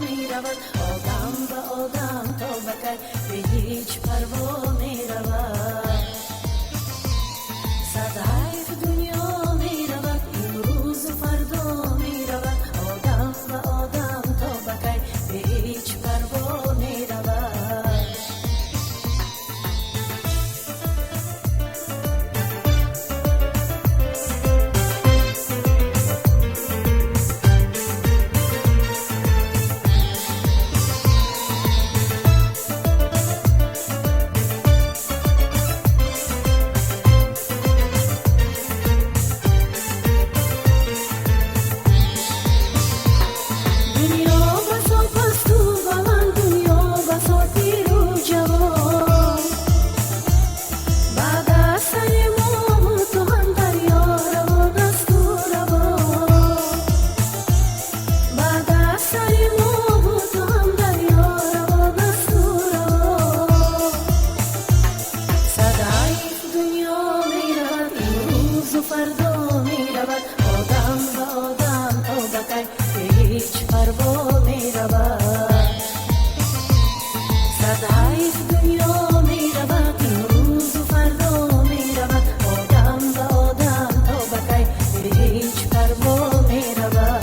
می رود آدم به آدم تا بکی به هیچ پروا می رود صد حیف دنیا می رود امروز و فردا می رود آدم به آدم تا بکی به هیچ پروا می رود فردا می رود آدم به آدم تا بکی به هیچ پروا می رود صد حیف دنیا می رود امروز و فردا می رود آدم به آدم تا بکی به هیچ پروا می رود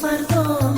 فردا